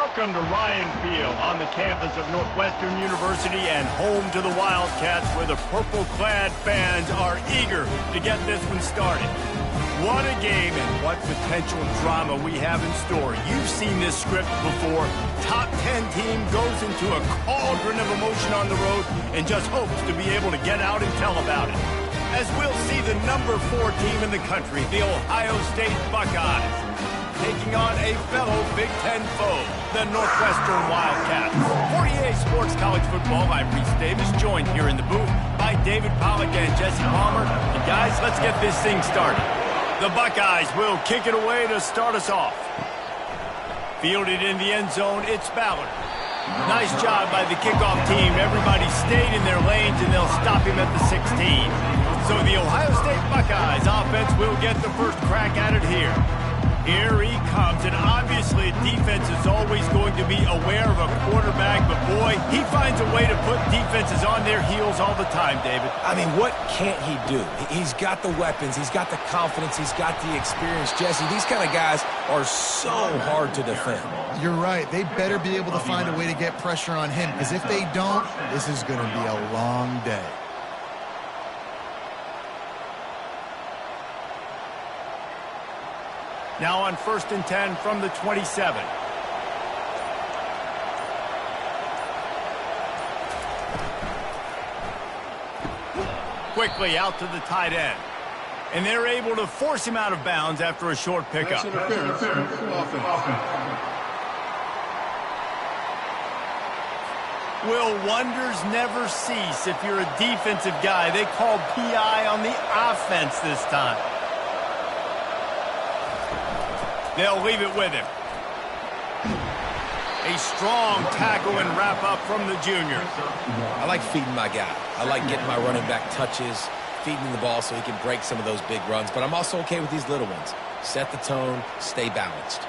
Welcome to Ryan Field on the campus of Northwestern University and home to the Wildcats, where the purple-clad fans are eager to get this one started. What a game and what potential drama we have in store. You've seen this script before. Top 10 team goes into a cauldron of emotion on the road and just hopes to be able to get out and tell about it. As we'll see the number 4 team in the country, the Ohio State Buckeyes, taking on a fellow Big Ten foe, the Northwestern Wildcats. For EA Sports College Football, I'm Reese Davis, joined here in the booth by David Pollack and Jesse Palmer. And guys, let's get this thing started. The Buckeyes will kick it away to start us off. Fielded in the end zone, it's Ballard. Nice job by the kickoff team. Everybody stayed in their lanes, and they'll stop him at the 16. So the Ohio State Buckeyes offense will get the first crack at it here. Here he comes, and obviously defense is always going to be aware of a quarterback, but boy, he finds a way to put defenses on their heels all the time, David. I mean, what can't he do? He's got the weapons, he's got the confidence, he's got the experience. Jesse, these kind of guys are so hard to defend. You're right. They better be able to find a way to get pressure on him, because if they don't, this is going to be a long day. Now on 1st and 10 from the 27. Quickly out to the tight end. And they're able to force him out of bounds after a short pickup. Will wonders never cease if you're a defensive guy? They called PI on the offense this time. They'll leave it with him. A strong tackle and wrap up from the junior. I like feeding my guy. I like getting my running back touches, feeding him the ball so he can break some of those big runs. But I'm also okay with these little ones. Set the tone, stay balanced.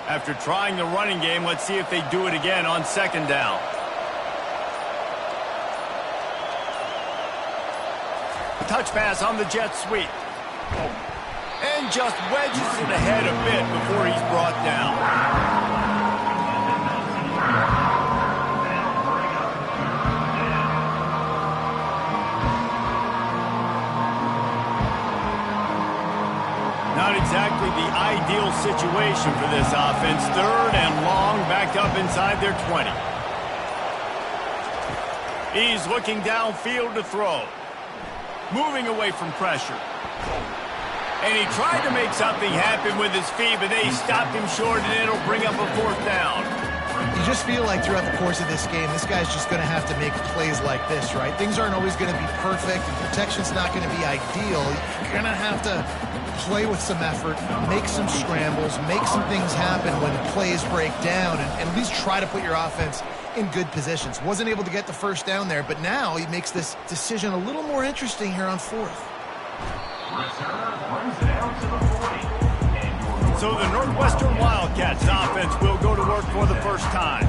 After trying the running game, let's see if they do it again on 2nd down. Touch pass on the jet sweep. And just wedges it ahead a bit before he's brought down. Not exactly the ideal situation for this offense. 3rd and long, back up inside their 20. He's looking downfield to throw. Moving away from pressure. And he tried to make something happen with his feet, but they stopped him short, and it'll bring up a 4th down. You just feel like throughout the course of this game, this guy's just going to have to make plays like this, right? Things aren't always going to be perfect, and protection's not going to be ideal. You're going to have to play with some effort, make some scrambles, make some things happen when plays break down, and at least try to put your offense in good positions. Wasn't able to get the 1st down there, but now he makes this decision a little more interesting here on 4th. So the Northwestern Wildcats offense will go to work for the first time.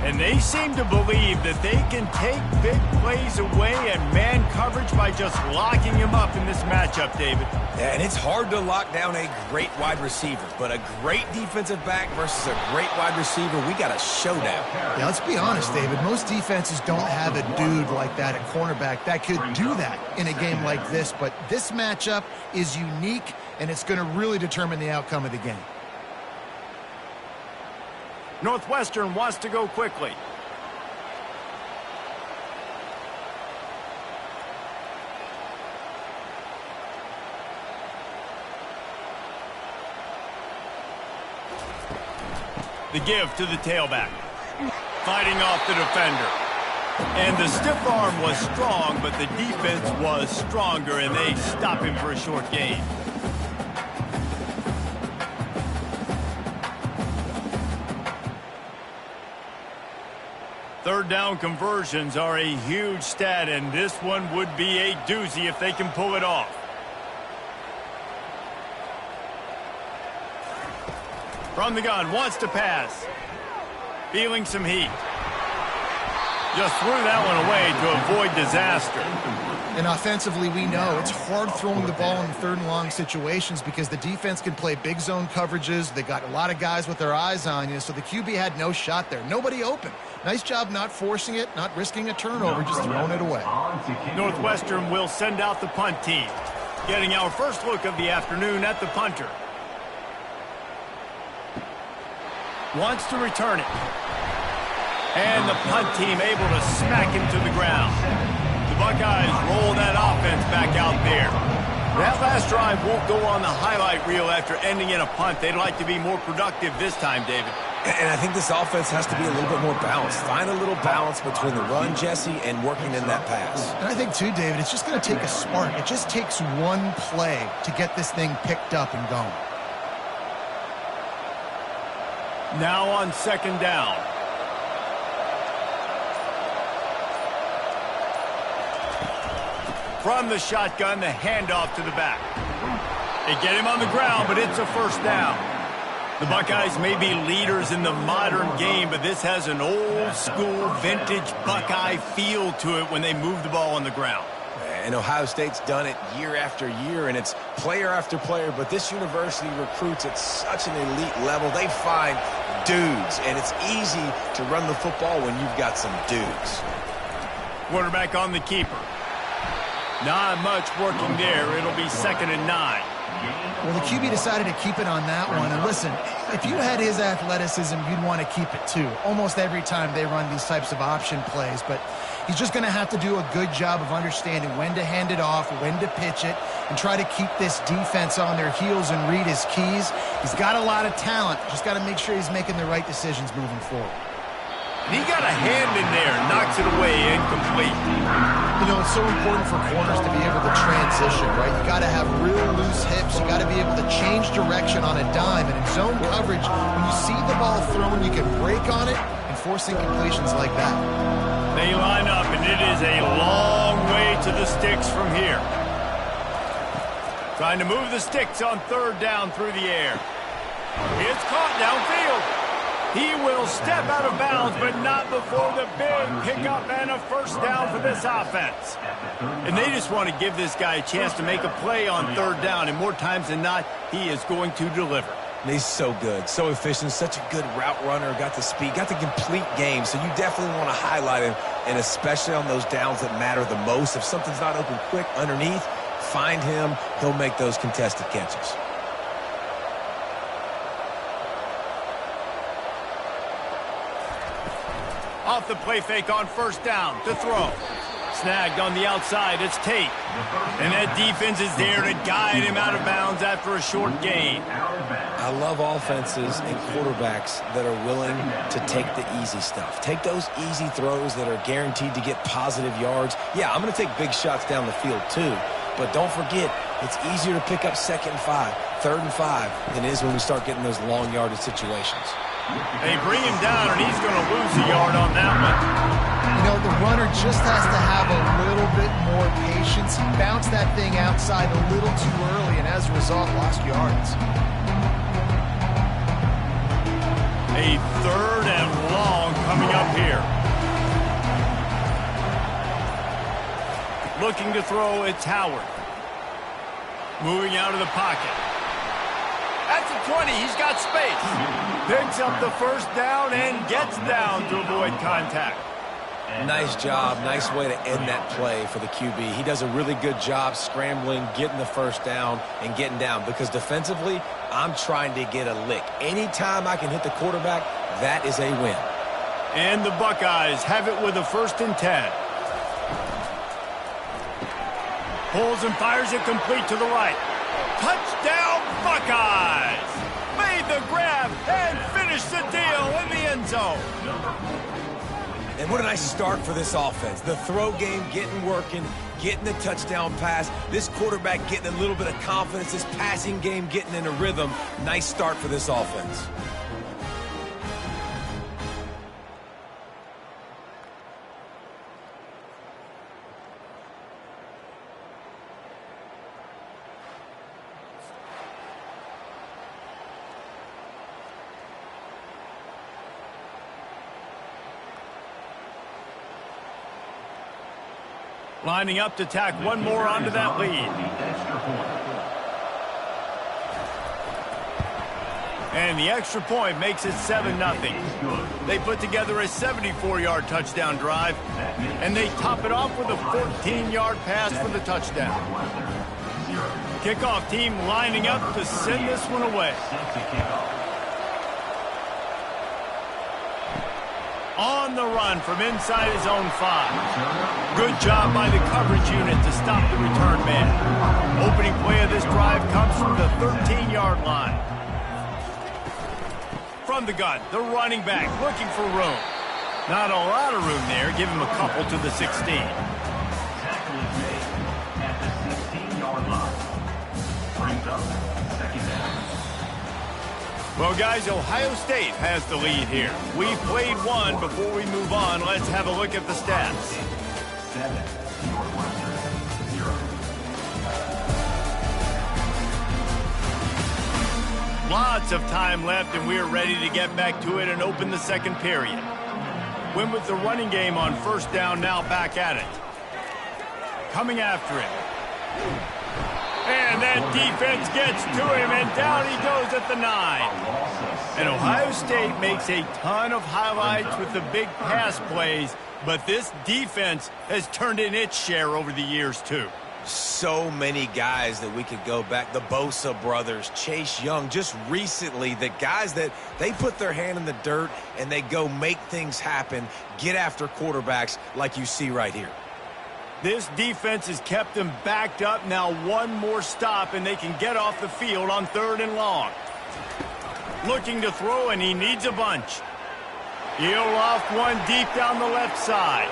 And they seem to believe that they can take big plays away and man coverage by just locking him up in this matchup, David. Yeah, and it's hard to lock down a great wide receiver, but a great defensive back versus a great wide receiver, we got a showdown. Yeah, let's be honest, David. Most defenses don't have a dude like that at cornerback that could do that in a game like this, but this matchup is unique, and it's going to really determine the outcome of the game. Northwestern wants to go quickly. The give to the tailback. Fighting off the defender. And the stiff arm was strong, but the defense was stronger, and they stop him for a short gain. Third down conversions are a huge stat, and this one would be a doozy if they can pull it off. From the gun, wants to pass. Feeling some heat. Just threw that one away to avoid disaster. And offensively, we know it's hard throwing the ball in third and long situations because the defense can play big zone coverages. They got a lot of guys with their eyes on you, so the QB had no shot there. Nobody open. Nice job not forcing it, not risking a turnover, just throwing it away. Northwestern will send out the punt team. Getting our first look of the afternoon at the punter. Wants to return it. And the punt team able to smack him to the ground. The Buckeyes roll that offense back out there. That last drive won't go on the highlight reel after ending in a punt. They'd like to be more productive this time, David. And I think this offense has to be a little bit more balanced. Find a little balance between the run, Jesse, and working in that pass. And I think, too, David, it's just going to take a spark. It just takes one play to get this thing picked up and going. Now on second down. From the shotgun, the handoff to the back. They get him on the ground, but it's a first down. The Buckeyes may be leaders in the modern game, but this has an old-school, vintage Buckeye feel to it when they move the ball on the ground. And Ohio State's done it year after year, and it's player after player, but this university recruits at such an elite level. They find dudes, and it's easy to run the football when you've got some dudes. Quarterback on the keeper. Not much working there. It'll be 2nd and 9. Well, the QB decided to keep it on that one. And listen, if you had his athleticism, you'd want to keep it too. Almost every time they run these types of option plays. But he's just going to have to do a good job of understanding when to hand it off, when to pitch it, and try to keep this defense on their heels and read his keys. He's got a lot of talent. Just got to make sure he's making the right decisions moving forward. And he got a hand in there, knocks it away, incomplete. You know, it's so important for corners to be able to transition, right? You got to have real loose hips. You got to be able to change direction on a dime. And in zone coverage, when you see the ball thrown, you can break on it and force incompletions like that. They line up, and it is a long way to the sticks from here. Trying to move the sticks on third down through the air. It's caught downfield. He will step out of bounds, but not before the big pickup and a first down for this offense. And they just want to give this guy a chance to make a play on third down, and more times than not, he is going to deliver. He's so good, so efficient, such a good route runner, got the speed, got the complete game, so you definitely want to highlight him, and especially on those downs that matter the most. If something's not open quick underneath, find him, he'll make those contested catches. Off the play fake on first down to throw. Snagged on the outside, it's Tate. And that defense is there to guide him out of bounds after a short gain. I love offenses and quarterbacks that are willing to take the easy stuff. Take those easy throws that are guaranteed to get positive yards. Yeah, I'm going to take big shots down the field too. But don't forget, it's easier to pick up 2nd and 5, 3rd and 5 than it is when we start getting those long yardage situations. They bring him down, and he's going to lose a yard on that one. You know, the runner just has to have a little bit more patience. He bounced that thing outside a little too early, and as a result, lost yards. A 3rd and long coming up here. Looking to throw, it's Howard. Moving out of the pocket. At the 20, he's got space. Picks up the first down and gets down to avoid contact. Nice job. Nice way to end that play for the QB. He does a really good job scrambling, getting the first down, and getting down. Because defensively, I'm trying to get a lick. Anytime I can hit the quarterback, that is a win. And the Buckeyes have it with a 1st and 10. Pulls and fires it complete to the right. Touchdown, Buckeyes! Made the grab and finished the deal in the end zone. And what a nice start for this offense. The throw game getting working, getting the touchdown pass. This quarterback getting a little bit of confidence. This passing game getting in a rhythm. Nice start for this offense. Lining up to tack one more onto that lead. And the extra point makes it 7-0. They put together a 74-yard touchdown drive, and they top it off with a 14-yard pass for the touchdown. Kickoff team lining up to send this one away. On the run from inside his own 5. Good job by the coverage unit to stop the return man. Opening play of this drive comes from the 13-yard line. From the gun, the running back looking for room. Not a lot of room there. Give him a couple to the 16. Tackle is made at the 16-yard line. Brings up second down. Well, guys, Ohio State has the lead here. We've played one. Before we move on, let's have a look at the stats. 7, Northwestern, 0. Lots of time left, and we're ready to get back to it and open the second period. Win with the running game on first down, now back at it. Coming after him. And that defense gets to him, and down he goes at the 9. And Ohio State makes a ton of highlights with the big pass plays, but this defense has turned in its share over the years, too. So many guys that we could go back. The Bosa brothers, Chase Young, just recently, the guys that they put their hand in the dirt and they go make things happen, get after quarterbacks like you see right here. This defense has kept them backed up. Now one more stop, and they can get off the field on 3rd and long. Looking to throw, and he needs a bunch. He'll loft one deep down the left side.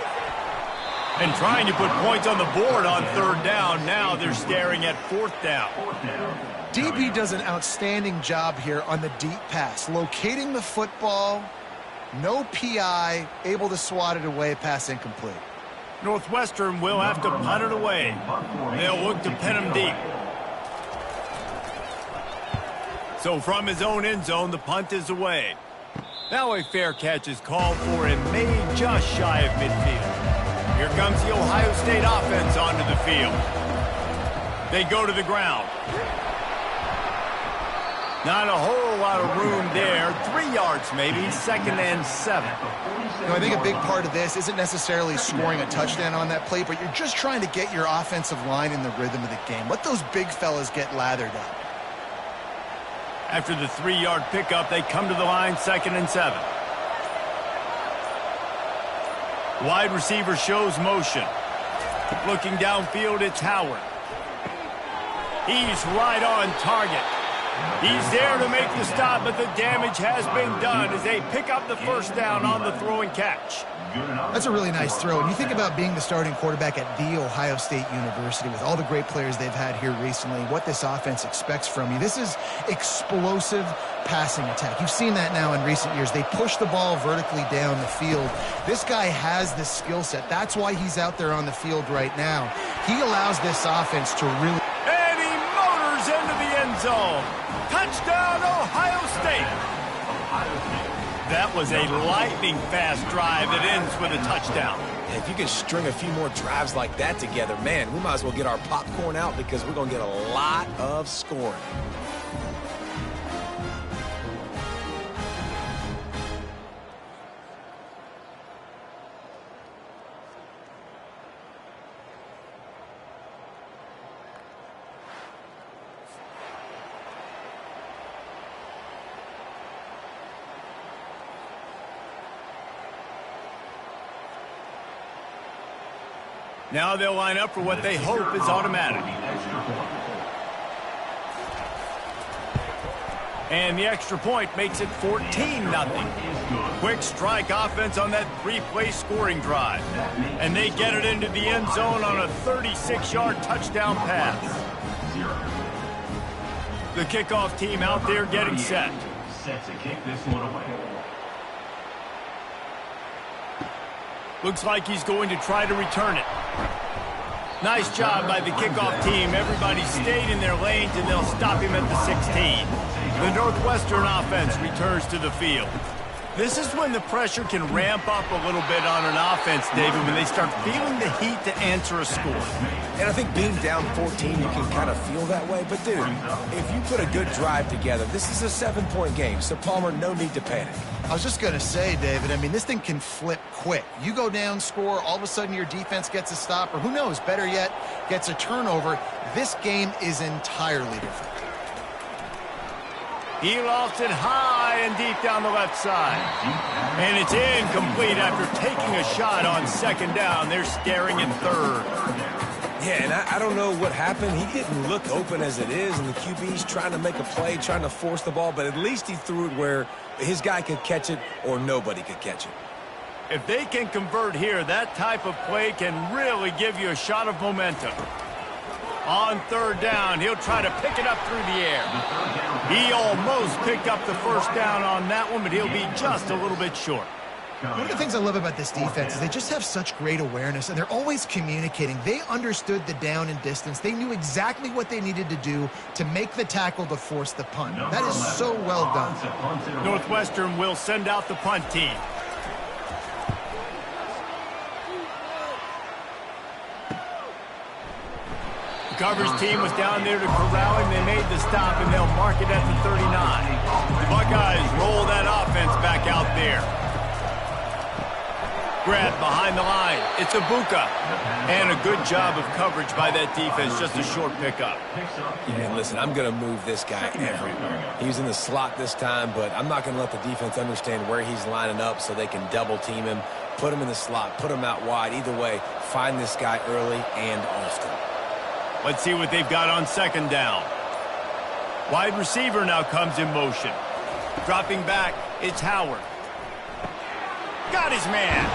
And trying to put points on the board on 3rd down. Now they're staring at 4th down. DB does an outstanding job here on the deep pass. Locating the football, no PI, able to swat it away, pass incomplete. Northwestern will have to punt it away. They'll look to pin him deep. So from his own end zone, the punt is away. Now a fair catch is called for and made just shy of midfield. Here comes the Ohio State offense onto the field. They go to the ground. Not a whole lot of room there. 3 yards maybe, 2nd and 7. You know, I think a big part of this isn't necessarily scoring a touchdown on that play, but you're just trying to get your offensive line in the rhythm of the game. Let those big fellas get lathered up. After the 3-yard pickup, they come to the line, 2nd and 7. Wide receiver shows motion. Looking downfield, it's Howard. He's right on target. He's there to make the stop, but the damage has been done as they pick up the 1st down on the throw and catch. That's a really nice throw. And you think about being the starting quarterback at The Ohio State University with all the great players they've had here recently, what this offense expects from you. This is explosive passing attack. You've seen that now in recent years. They push the ball vertically down the field. This guy has this skill set. That's why he's out there on the field right now. He allows this offense to really... And he motors into the end zone. Touchdown, Ohio State. That was a lightning-fast drive that ends with a touchdown. If you can string a few more drives like that together, man, we might as well get our popcorn out because we're going to get a lot of scoring. Now they'll line up for what they hope is automatic. And the extra point makes it 14-0. Quick strike offense on that 3-play scoring drive. And they get it into the end zone on a 36-yard touchdown pass. The kickoff team out there getting set. Set to kick this one away. Looks like he's going to try to return it. Nice job by the kickoff team. Everybody stayed in their lanes, and they'll stop him at the 16. The Northwestern offense returns to the field. This is when the pressure can ramp up a little bit on an offense, David, when they start feeling the heat to answer a score. And I think being down 14, you can kind of feel that way. But, dude, if you put a good drive together, this is a 7-point game. So, Palmer, no need to panic. I was just going to say, David, I mean, this thing can flip quick. You go down, score, all of a sudden your defense gets a stop, or who knows, better yet, gets a turnover. This game is entirely different. He lofts it high and deep down the left side. And it's incomplete after taking a shot on second down. They're staring at third. Yeah, and I don't know what happened. He didn't look open as it is, and the QB's trying to make a play, trying to force the ball, but at least he threw it where his guy could catch it or nobody could catch it. If they can convert here, that type of play can really give you a shot of momentum. On third down, he'll try to pick it up through the air. He almost picked up the first down on that one, but he'll be just a little bit short. One of the things I love about this defense is they just have such great awareness, and they're always communicating. They understood the down and distance. They knew exactly what they needed to do to make the tackle to force the punt. That is so well done. Northwestern will send out the punt team. The coverage team was down there to corral him. They made the stop, and they'll mark it at the 39. The Buckeyes roll that offense back out there. Grab behind the line. It's Ibuka. And a good job of coverage by that defense. Just a short pickup. Yeah, and listen, I'm going to move this guy everywhere. He's in the slot this time, but I'm not going to let the defense understand where he's lining up so they can double team him, put him in the slot, put him out wide. Either way, find this guy early and often. Let's see what they've got on second down. Wide receiver now comes in motion. Dropping back, it's Howard. Got his man.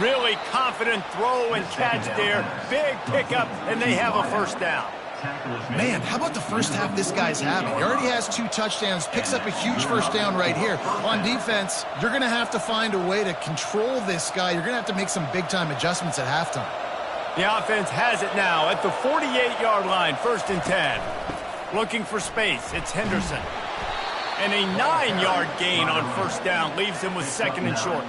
Really confident throw and catch there. Big pickup, and they have a first down. Man, how about the first half this guy's having? He already has 2 touchdowns, picks up a huge first down right here. On defense, you're going to have to find a way to control this guy. You're going to have to make some big-time adjustments at halftime. The offense has it now at the 48-yard line, 1st and 10. Looking for space, it's Henderson. And a 9-yard gain on first down leaves him with 2nd and short.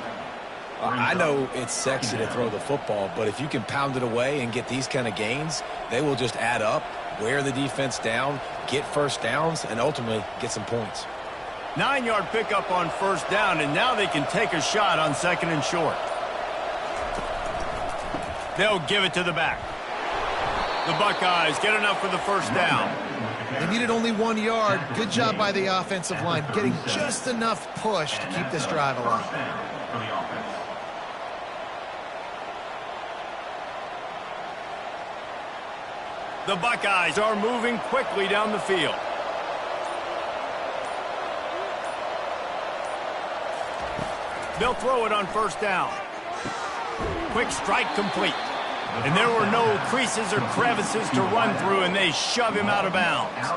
I know it's sexy to throw the football, but if you can pound it away and get these kind of gains, they will just add up, wear the defense down, get first downs, and ultimately get some points. 9-yard pickup on first down, and now they can take a shot on 2nd and short. They'll give it to the back. The Buckeyes get enough for the first down. They needed only 1 yard. Good job by the offensive line, getting just enough push to keep this drive alive. The Buckeyes are moving quickly down the field. They'll throw it on first down. Quick strike complete. And there were no creases or crevices to run through, and they shove him out of bounds.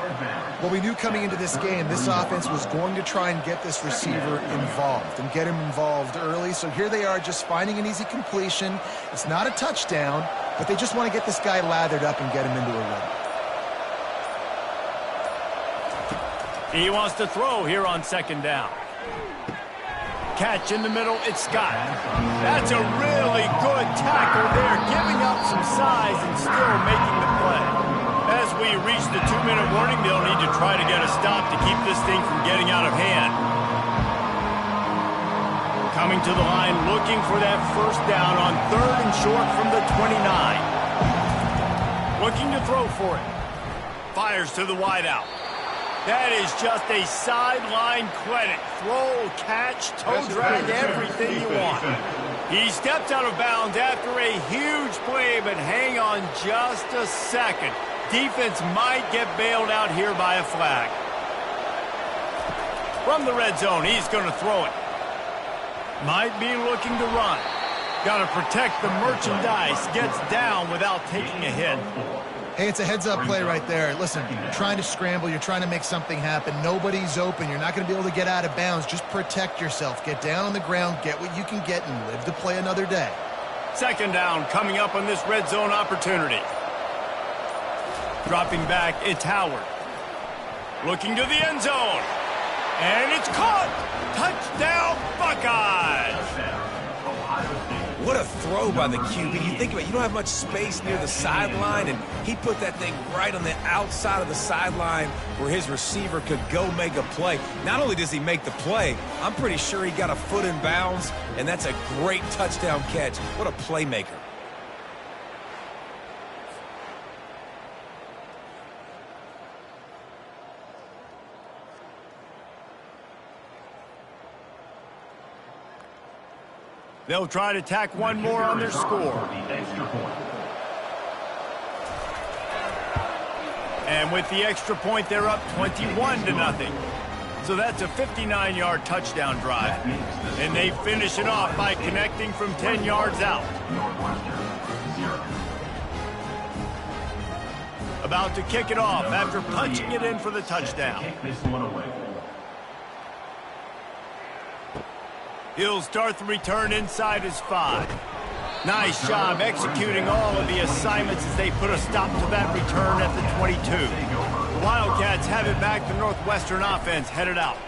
Well, we knew coming into this game, this offense was going to try and get this receiver involved and get him involved early. So here they are just finding an easy completion. It's not a touchdown, but they just want to get this guy lathered up and get him into a rhythm. He wants to throw here on second down. Catch in the middle, it's Scott. That's a really good tackle there, giving up some size and still making the play. As we reach the 2-minute warning, they'll need to try to get a stop to keep this thing from getting out of hand. Coming to the line, looking for that first down on 3rd and short from the 29. Looking to throw for it. Fires to the wideout. That is just a sideline credit. Throw, catch, toe drag, everything you want. He steps out of bounds after a huge play, but hang on just a second. Defense might get bailed out here by a flag. From the red zone, he's going to throw it. Might be looking to run. Got to protect the merchandise. Gets down without taking a hit. Hey, it's a heads-up play right there. Listen, you're trying to scramble. You're trying to make something happen. Nobody's open. You're not going to be able to get out of bounds. Just protect yourself. Get down on the ground, get what you can get, and live to play another day. Second down coming up on this red zone opportunity. Dropping back, it's Howard. Looking to the end zone. And it's caught! Touchdown, Buckeyes! What a throw by the QB. You think about it, you don't have much space near the sideline, and he put that thing right on the outside of the sideline where his receiver could go make a play. Not only does he make the play, I'm pretty sure he got a foot in bounds, and that's a great touchdown catch. What a playmaker. They'll try to tack one more on their score. And with the extra point, they're up 21-0. So that's a 59-yard touchdown drive. And they finish it off by connecting from 10 yards out. About to kick it off after punching it in for the touchdown. He'll start the return inside his 5. Nice job executing all of the assignments as they put a stop to that return at the 22. The Wildcats have it back. The Northwestern offense headed out.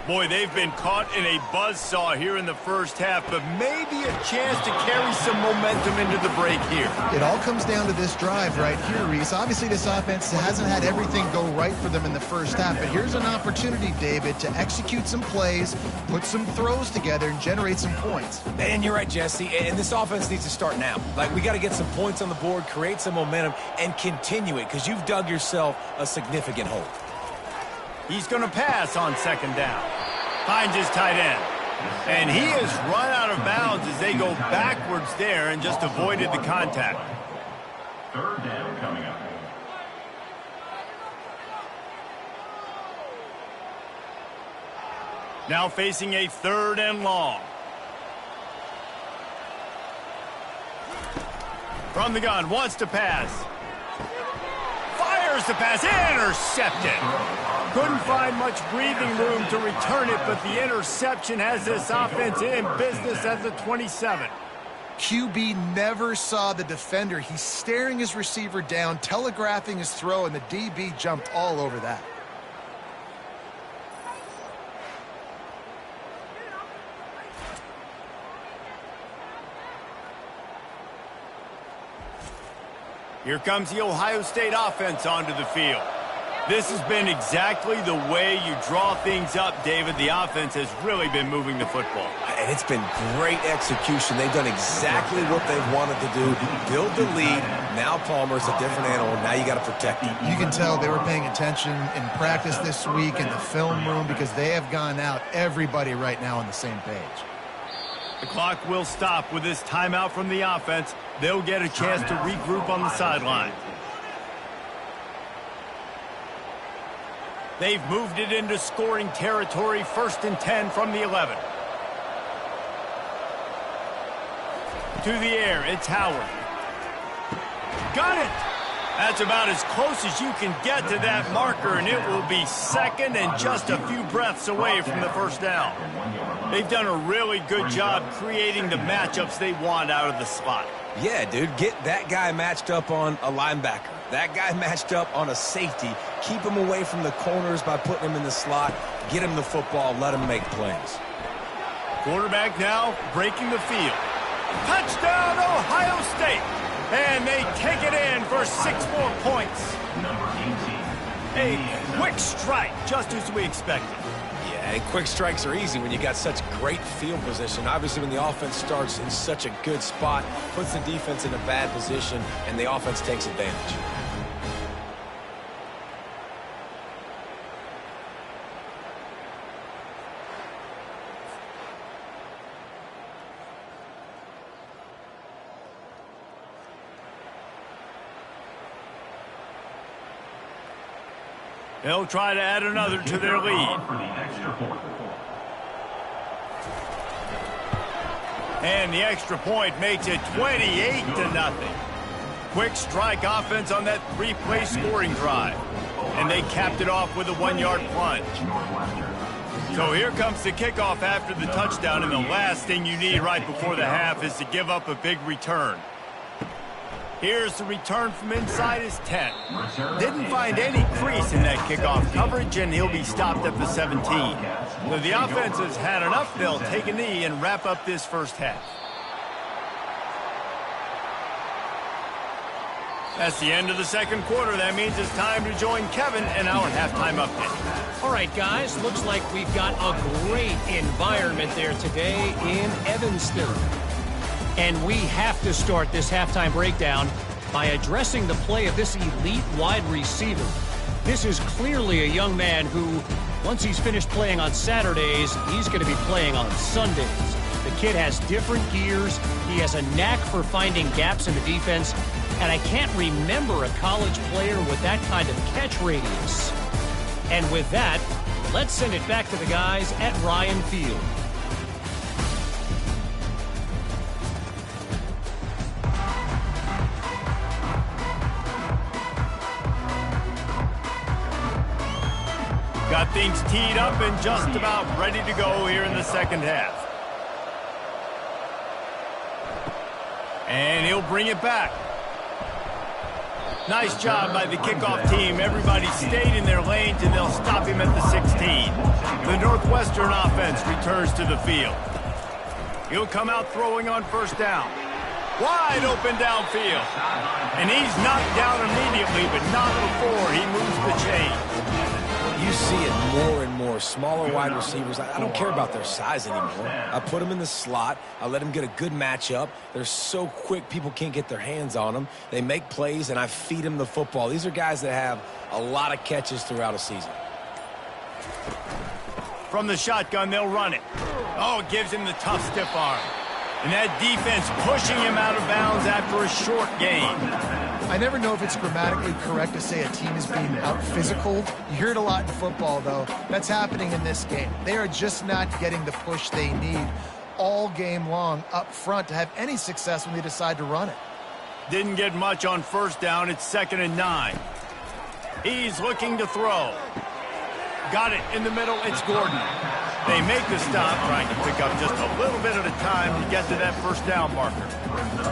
Boy, they've been caught in a buzzsaw here in the first half, but maybe a chance to carry some momentum into the break here. It all comes down to this drive right here, Reese. Obviously, this offense hasn't had everything go right for them in the first half, but here's an opportunity, David, to execute some plays, put some throws together, and generate some points. And you're right, Jesse, and this offense needs to start now. Like, we got to get some points on the board, create some momentum, and continue it, because you've dug yourself a significant hole. He's going to pass on second down. Finds his tight end. And he has run out of bounds as they go backwards there and just avoided the contact. Third down coming up. Now facing a 3rd and long. From the gun, wants to pass. Fires the pass, intercepted. Couldn't find much breathing room to return it, but the interception has this offense in business at the 27. QB never saw the defender. He's staring his receiver down, telegraphing his throw, and the DB jumped all over that. Here comes the Ohio State offense onto the field. This has been exactly the way you draw things up, David. The offense has really been moving the football. And it's been great execution. They've done exactly what they've wanted to do. Build the lead. Now Palmer's a different animal. Now you got to protect him. You can tell they were paying attention in practice this week in the film room because they have gone out, everybody right now on the same page. The clock will stop with this timeout from the offense. They'll get a chance to regroup on the sideline. They've moved it into scoring territory, 1st and 10 from the 11. To the air, it's Howard. Got it! That's about as close as you can get to that marker, and it will be 2nd and just a few breaths away from the 1st down. They've done a really good job creating the matchups they want out of the slot. Yeah, dude, get that guy matched up on a linebacker. That guy matched up on a safety. Keep him away from the corners by putting him in the slot. Get him the football. Let him make plays. Quarterback now breaking the field. Touchdown, Ohio State. And they take it in for 6 more points. Number 18. A quick strike, just as we expected. Yeah, and quick strikes are easy when you got such great field position. Obviously, when the offense starts in such a good spot, puts the defense in a bad position, and the offense takes advantage. They'll try to add another to their lead. And the extra point makes it 28-0. Quick strike offense on that 3-play scoring drive. And they capped it off with a 1-yard plunge. So here comes the kickoff after the touchdown, and the last thing you need right before the half is to give up a big return. Here's the return from inside his 10. Didn't find any crease in that kickoff coverage, and he'll be stopped at the 17. So the offense has had enough. They'll take a knee and wrap up this first half. That's the end of the second quarter. That means it's time to join Kevin in our halftime update. All right, guys, looks like we've got a great environment there today in Evanston. And we have to start this halftime breakdown by addressing the play of this elite wide receiver. This is clearly a young man who, once he's finished playing on Saturdays, he's going to be playing on Sundays. The kid has different gears. He has a knack for finding gaps in the defense. And I can't remember a college player with that kind of catch radius. And with that, let's send it back to the guys at Ryan Field. Got things teed up and just about ready to go here in the second half. And he'll bring it back. Nice job by the kickoff team. Everybody stayed in their lanes, and they'll stop him at the 16. The Northwestern offense returns to the field. He'll come out throwing on first down. Wide open downfield. And he's knocked down immediately, but not before he moves the chains. You see it more and more. Smaller wide receivers, I don't care about their size anymore. I put them in the slot. I let them get a good matchup. They're so quick, people can't get their hands on them. They make plays, and I feed them the football. These are guys that have a lot of catches throughout a season. From the shotgun, they'll run it. Oh, it gives him the tough, stiff arm. And that defense pushing him out of bounds after a short gain. I never know if it's grammatically correct to say a team is being out-physicaled. You hear it a lot in football, though. That's happening in this game. They are just not getting the push they need all game long up front to have any success when they decide to run it. Didn't get much on first down. It's 2nd and 9. He's looking to throw. Got it in the middle. It's Gordon. They make the stop, trying to pick up just a little bit at a time to get to that first down marker.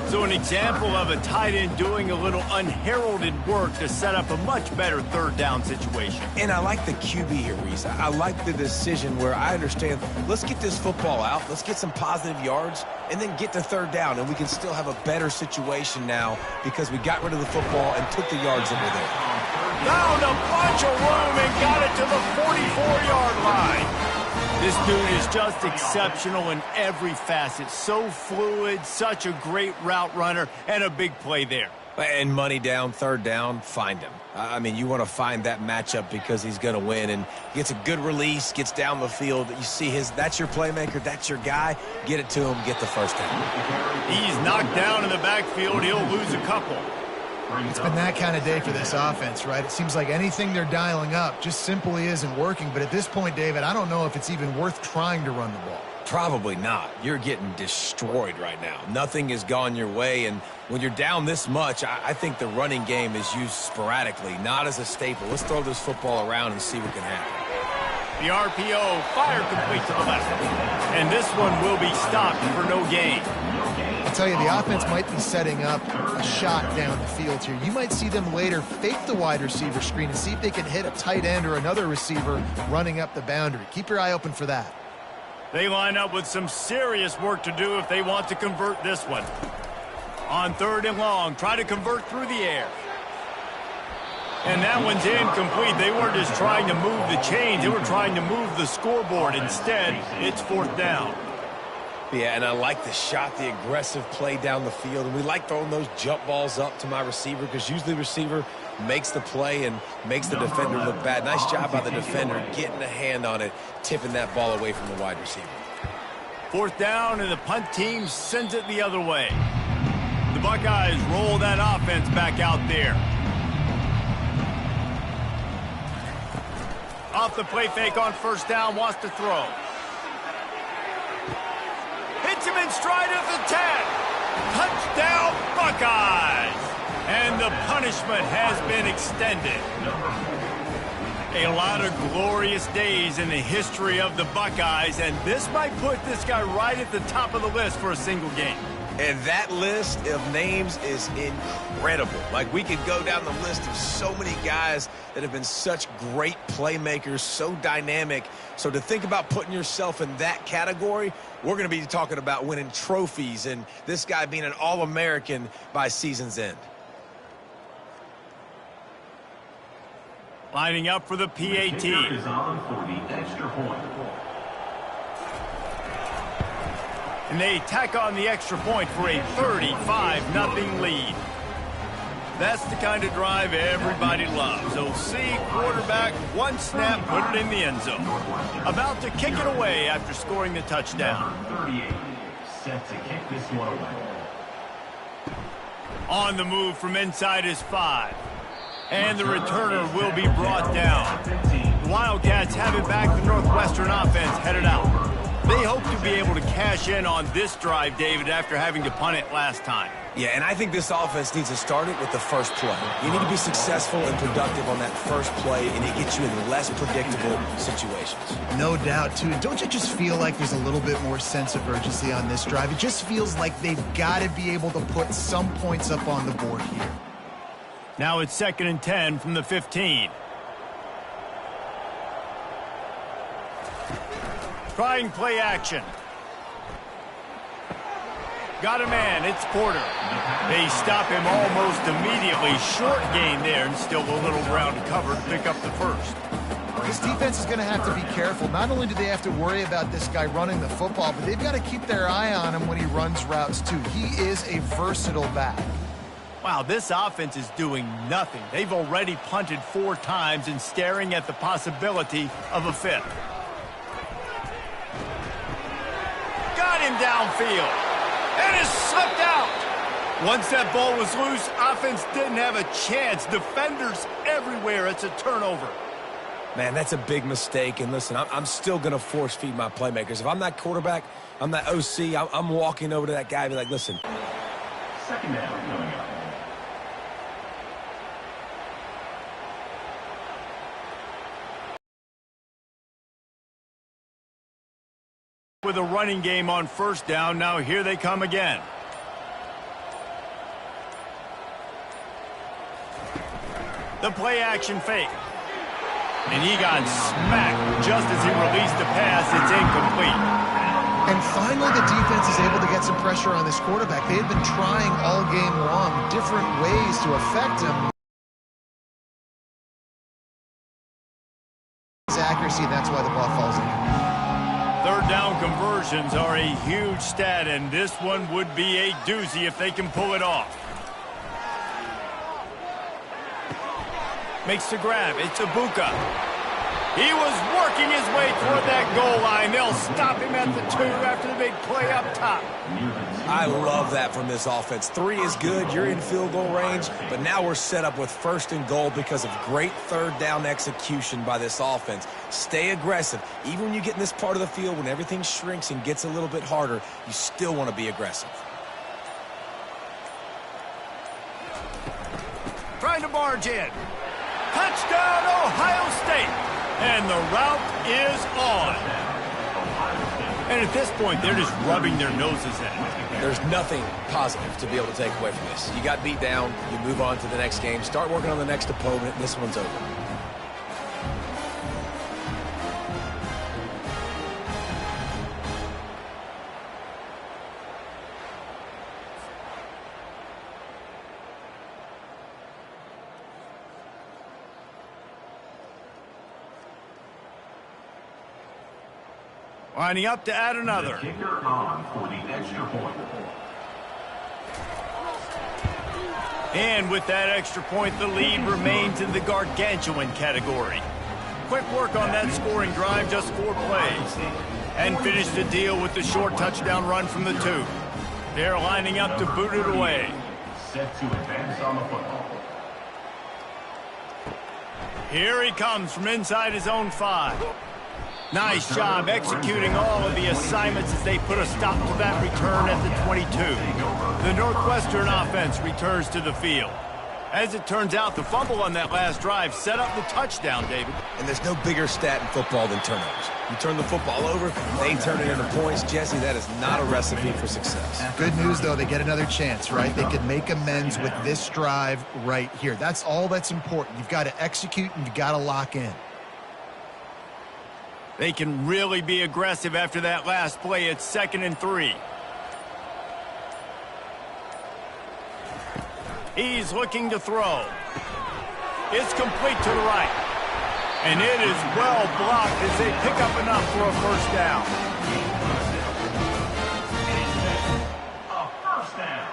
So an example of a tight end doing a little unheralded work to set up a much better third down situation. And I like the QB here, Reese. I like the decision where I understand, let's get this football out, let's get some positive yards, and then get to third down, and we can still have a better situation now because we got rid of the football and took the yards that were there. Found a bunch of room and got it to the 44-yard line. This dude is just exceptional in every facet. So fluid, such a great route runner, and a big play there. And money down, third down, find him. I mean, you want to find that matchup because he's going to win, and gets a good release, gets down the field. You see that's your playmaker, that's your guy. Get it to him, get the first down. He's knocked down in the backfield. He'll lose a couple. It's been that kind of day for this offense, right? It seems like anything they're dialing up just simply isn't working. But at this point, David, I don't know if it's even worth trying to run the ball. Probably not. You're getting destroyed right now. Nothing has gone your way, and when you're down this much, I think the running game is used sporadically, not as a staple. Let's throw this football around and see what can happen. The RPO, fire complete to the left. And this one will be stopped for no gain. I'll tell you, the offense might be setting up a shot down the field here. You might see them later fake the wide receiver screen and see if they can hit a tight end or another receiver running up the boundary. Keep your eye open for that. They line up with some serious work to do if they want to convert this one. On 3rd and long, try to convert through the air. And that one's incomplete. They weren't just trying to move the chains. They were trying to move the scoreboard. Instead, it's 4th down. Yeah, and I like the shot, the aggressive play down the field. And we like throwing those jump balls up to my receiver because usually the receiver makes the play and makes the defender look bad. Nice job by the defender getting a hand on it, tipping that ball away from the wide receiver. 4th down, and the punt team sends it the other way. The Buckeyes roll that offense back out there. Off the play fake on first down, wants to throw. Hits him in stride at the 10. Touchdown, Buckeyes! And the punishment has been extended. A lot of glorious days in the history of the Buckeyes, and this might put this guy right at the top of the list for a single game. And that list of names is incredible. Like, we could go down the list of so many guys that have been such great playmakers, so dynamic. So to think about putting yourself in that category, we're going to be talking about winning trophies and this guy being an All-American by season's end. Lining up for the PAT. Is on for the extra point. And they tack on the extra point for a 35-0 lead. That's the kind of drive everybody loves. OC, quarterback, one snap, put it in the end zone. About to kick it away after scoring the touchdown. Number 38, set to kick this one away. On the move from inside his 5. And the returner will be brought down. The Wildcats have it back. The Northwestern offense headed out. They hope to be able to cash in on this drive, David, after having to punt it last time. Yeah, and I think this offense needs to start it with the first play. You need to be successful and productive on that first play, and it gets you in less predictable situations. No doubt, too. Don't you just feel like there's a little bit more sense of urgency on this drive? It just feels like they've got to be able to put some points up on the board here. Now it's 2nd and 10 from the 15. Trying play action. Got a man, it's Porter. They stop him almost immediately. Short gain there, and still a little ground to cover to pick up the first. This defense is going to have to be careful. Not only do they have to worry about this guy running the football, but they've got to keep their eye on him when he runs routes, too. He is a versatile back. Wow, this offense is doing nothing. They've already punted 4 times and staring at the possibility of a 5th. Got him downfield. And is slipped out. Once that ball was loose, offense didn't have a chance. Defenders everywhere. It's a turnover. Man, that's a big mistake. And listen, I'm still going to force feed my playmakers. If I'm that quarterback, I'm that OC, I'm walking over to that guy and be like, listen. Second down coming up. With a running game on first down, now here they come again. The play action fake. And he got smacked just as he released the pass. It's incomplete. And finally the defense is able to get some pressure on this quarterback. They had been trying all game long different ways to affect him. His accuracy, and that's why the ball falls in. 3rd down conversions are a huge stat, and this one would be a doozy if they can pull it off. Makes the grab. It's Ibuka. He was working his way toward that goal line. They'll stop him at the 2 after the big play up top. I love that from this offense. 3 is good. You're in field goal range, but now we're set up with 1st and goal because of great 3rd down execution by this offense. Stay aggressive. Even when you get in this part of the field, when everything shrinks and gets a little bit harder, you still want to be aggressive. Trying to barge in. Touchdown, Ohio State. And the route is on. And at this point, they're just rubbing their noses in it. There's nothing positive to be able to take away from this. You got beat down, you move on to the next game, start working on the next opponent, and this one's over. Lining up to add another. The kicker on for the extra point. And with that extra point, the lead remains in the gargantuan category. Quick work on that scoring drive, just 4 plays. And finished the deal with the short touchdown run from the 2. They're lining up to boot it away. Set to advance on the football. Here he comes from inside his own 5. Nice job executing all of the assignments as they put a stop to that return at the 22. The Northwestern offense returns to the field. As it turns out, the fumble on that last drive set up the touchdown, David. And there's no bigger stat in football than turnovers. You turn the football over, they turn it into points. Jesse, that is not a recipe for success. Good news, though, they get another chance, right? They can make amends with this drive right here. That's all that's important. You've got to execute and you've got to lock in. They can really be aggressive after that last play. It's 2nd and 3. He's looking to throw. It's complete to the right. And it is well blocked as they pick up enough for a first down. A first down.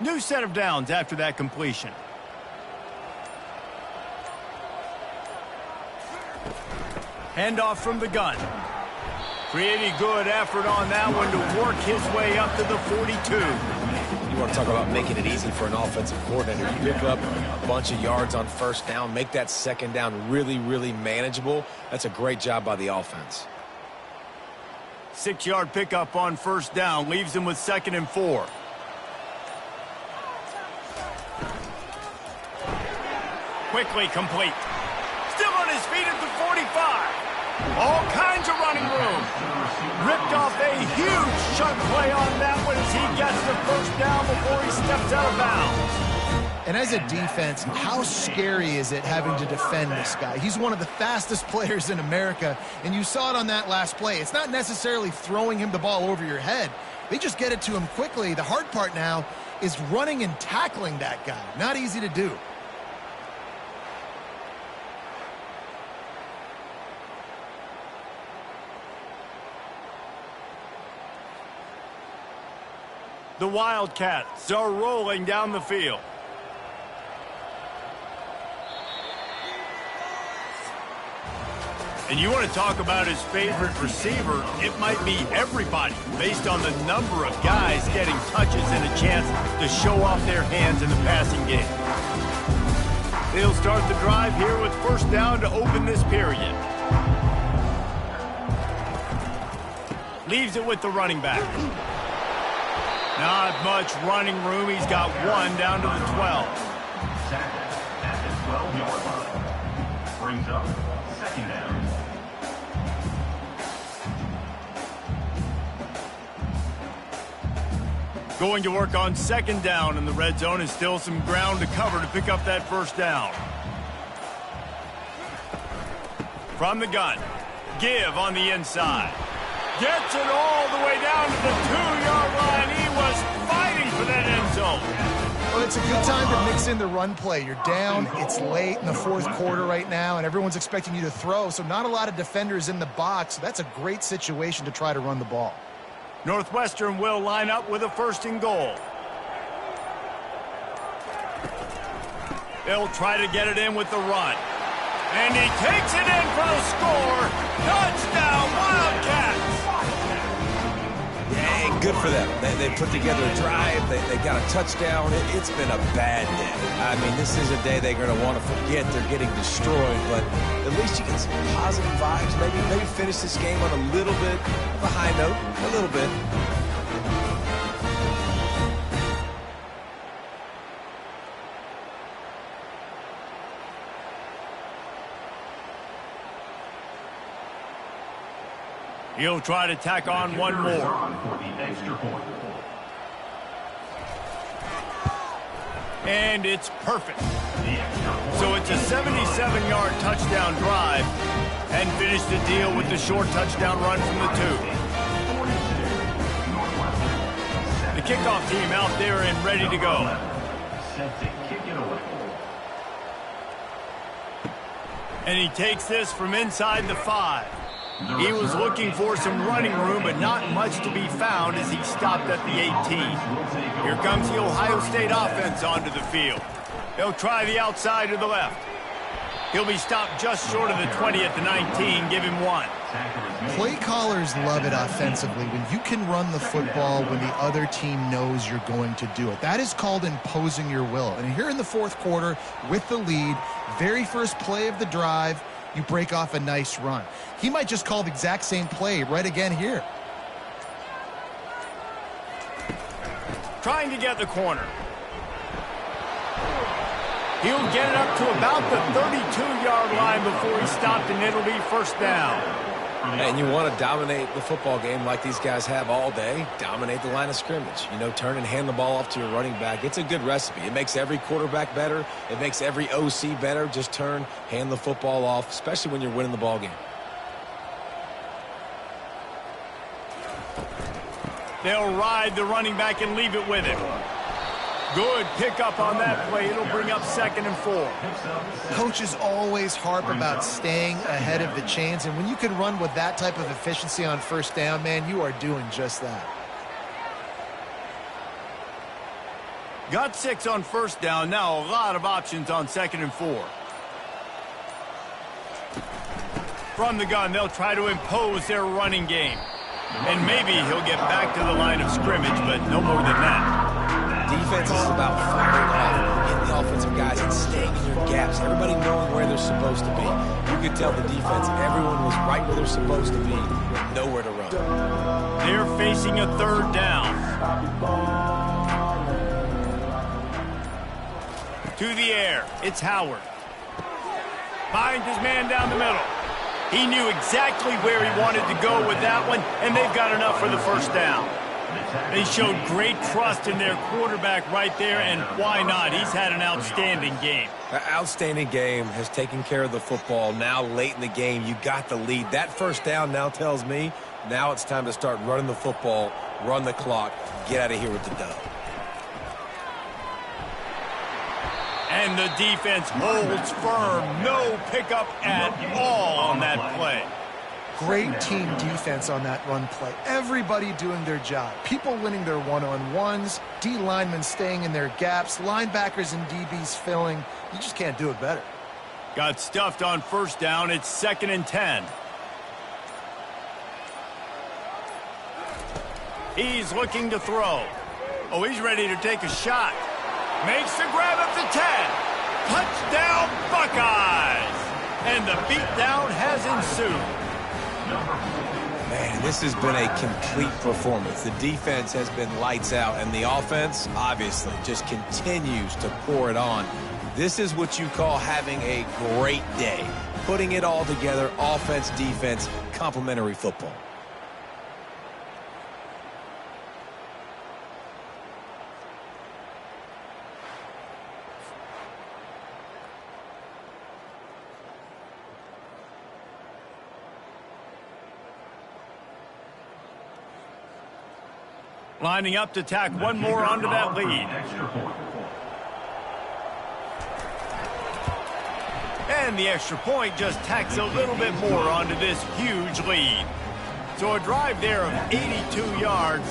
New set of downs after that completion. Handoff from the gun. Pretty good effort on that one to work his way up to the 42. You want to talk about making it easy for an offensive coordinator. You pick up a bunch of yards on first down, make that second down really, really manageable. That's a great job by the offense. 6-yard pickup on first down leaves him with 2nd and 4. Quickly complete. Still on his feet at the 45. All kinds of running room. Ripped off a huge chunk play on that one as he gets the first down before he steps out of bounds. And as a defense, how scary is it having to defend this guy? He's one of the fastest players in America, and you saw it on that last play. It's not necessarily throwing him the ball over your head. They just get it to him quickly. The hard part now is running and tackling that guy. Not easy to do. The Wildcats are rolling down the field. And you want to talk about his favorite receiver, it might be everybody based on the number of guys getting touches and a chance to show off their hands in the passing game. They'll start the drive here with first down to open this period. Leaves it with the running back. Not much running room. He's got one down to the 12. Second at the 12-yard line. Brings up 2nd down. Going to work on 2nd down in the red zone, and still some ground to cover to pick up that first down. From the gun, give on the inside. Gets it all the way down to the 2-yard line. He was fighting for that end zone. Well, it's a good time to mix in the run play. You're down, it's late in the 4th quarter right now, and everyone's expecting you to throw, so not a lot of defenders in the box. So that's a great situation to try to run the ball. Northwestern will line up with a 1st and goal. They'll try to get it in with the run. And he takes it in for the score. Touchdown, Wildcats! Hey, good for them. They put together a drive. They got a touchdown. It's been a bad day. I mean, this is a day they're going to want to forget. They're getting destroyed, but at least you get some positive vibes. Maybe finish this game on a little bit of a high note, a little bit. He'll try to tack on one more. For the extra point. And it's perfect. The extra point. So it's a 77-yard touchdown drive, and finish the deal with the short touchdown run from the 2. The kickoff team out there and ready to go. Set to kick it away. And he takes this from inside the 5. He was looking for some running room, but not much to be found as he stopped at the 18. Here comes the Ohio State offense onto the field. They'll try the outside to the left. He'll be stopped just short of the 20 at the 19. Give him 1. Play callers love it offensively when you can run the football when the other team knows you're going to do it. That is called imposing your will. And here in the 4th quarter with the lead, very first play of the drive, you break off a nice run. He might just call the exact same play right again here. trying to get the corner. He'll get it up to about the 32-yard line before he's stopped, and it'll be first down. And you want to dominate the football game like these guys have all day. Dominate the line of scrimmage. You know, turn and hand the ball off to your running back. It's a good recipe. It makes every quarterback better. It makes every OC better. Just turn, hand the football off, especially when you're winning the ball game. They'll ride the running back and leave it with him. Good pickup on that play. It'll bring up 2nd and 4. Coaches always harp about staying ahead of the chains, and when you can run with that type of efficiency on first down, man, you are doing just that. Got 6 on first down. Now a lot of options on 2nd and 4. From the gun, they'll try to impose their running game. And maybe he'll get back to the line of scrimmage, but no more than that. Defense is about firing off, getting the offensive guys and staying in your gaps. Everybody knowing where they're supposed to be. You could tell the defense, everyone was right where they're supposed to be, with nowhere to run. They're facing a 3rd down. To the air, it's Howard. Finds his man down the middle. He knew exactly where he wanted to go with that one, and they've got enough for the first down. They showed great trust in their quarterback right there, and why not? He's had an outstanding game. An outstanding game, has taken care of the football. Now late in the game, you got the lead. That first down now tells me now it's time to start running the football, run the clock, get out of here with the dub. And the defense holds firm. No pickup at all on that play. Great team defense on that run play. Everybody doing their job. People winning their one-on-ones, D linemen staying in their gaps, linebackers and DBs filling. You just can't do it better. Got stuffed on first down. It's 2nd and 10. He's looking to throw. Oh, he's ready to take a shot. Makes the grab up to 10. Touchdown, Buckeyes! And the beatdown has ensued. Man, this has been a complete performance. The defense has been lights out, and the offense, obviously, just continues to pour it on. This is what you call having a great day. Putting it all together, offense, defense, complementary football. Lining up to tack one more onto that lead. And the extra point just tacks a little bit more onto this huge lead. So a drive there of 82 yards.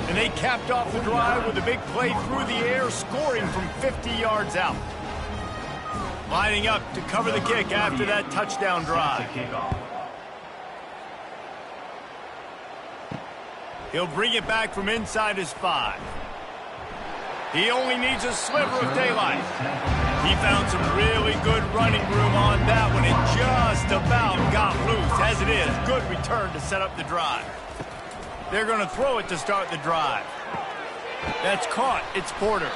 And they capped off the drive with a big play through the air, scoring from 50 yards out. Lining up to cover the kick after that touchdown drive. He'll bring it back from inside his 5. He only needs a sliver of daylight. He found some really good running room on that one and just about got loose. As it is, good return to set up the drive. They're going to throw it to start the drive. That's caught. It's Porter.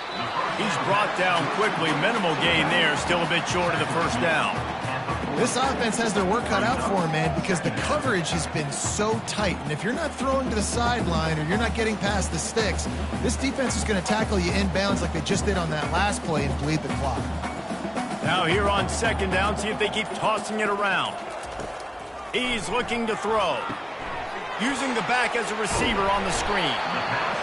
He's brought down quickly. Minimal gain there. Still a bit short of the first down. This offense has their work cut out for them, man, because the coverage has been so tight. And if you're not throwing to the sideline or you're not getting past the sticks, this defense is going to tackle you inbounds like they just did on that last play and bleed the clock. Now here on 2nd down, see if they keep tossing it around. He's looking to throw. Using the back as a receiver on the screen.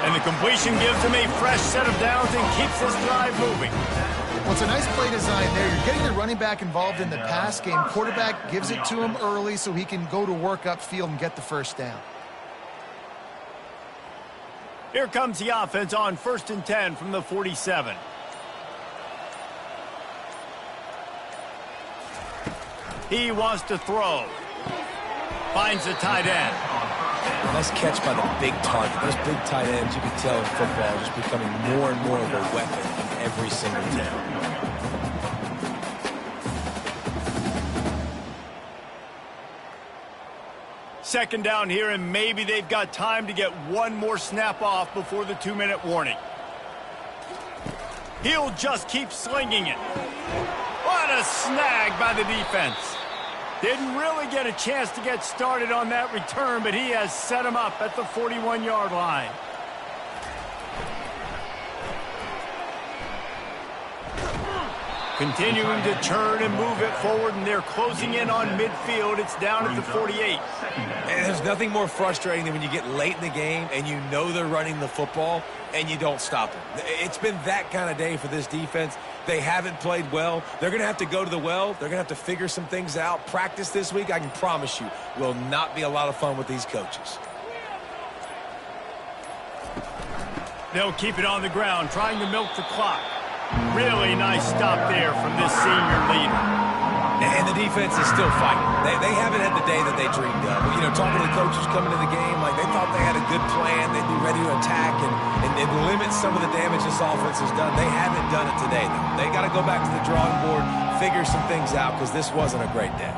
And the completion gives him a fresh set of downs and keeps this drive moving. Well, it's a nice play design there. You're getting the running back involved in the pass game. Quarterback gives it to him early so he can go to work upfield and get the first down. Here comes the offense on 1st and 10 from the 47. He wants to throw. Finds the tight end. Nice catch by the big target. Those big tight ends, you can tell in football, are just becoming more and more of a weapon in every single down. Second down here, and maybe they've got time to get one more snap off before the 2-minute warning. He'll just keep slinging it. What a snag by the defense. Didn't really get a chance to get started on that return, but he has set him up at the 41-yard line. Continuing to turn and move it forward, and they're closing in on midfield. It's down at the 48. And there's nothing more frustrating than when you get late in the game and you know they're running the football and you don't stop them. It's been that kind of day for this defense. They haven't played well. They're going to have to go to the well. They're going to have to figure some things out. Practice this week, I can promise you, will not be a lot of fun with these coaches. They'll keep it on the ground, trying to milk the clock. Really nice stop there from this senior leader. And the defense is still fighting. They haven't had the day that they dreamed of. You know, talking to the coaches coming to the game, like they thought they had a good plan. They'd be ready to attack and limit some of the damage this offense has done. They haven't done it today, though. They got to go back to the drawing board, figure some things out, because this wasn't a great day.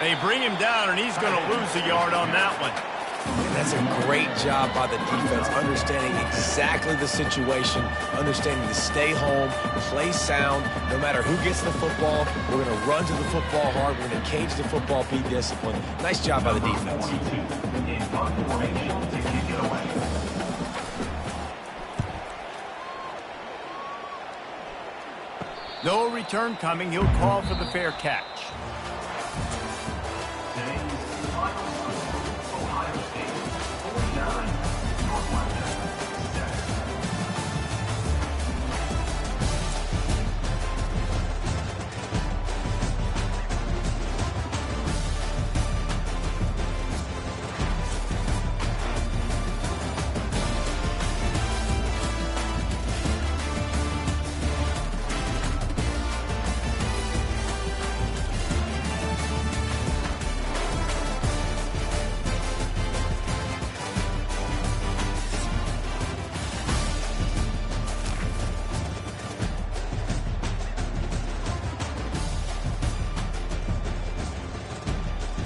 They bring him down, and he's going to lose a yard on that one. And that's a great job by the defense, understanding exactly the situation, understanding to stay home, play sound. No matter who gets the football, we're going to run to the football hard. We're going to cage the football, be disciplined. Nice job by the defense. No return coming. He'll call for the fair catch.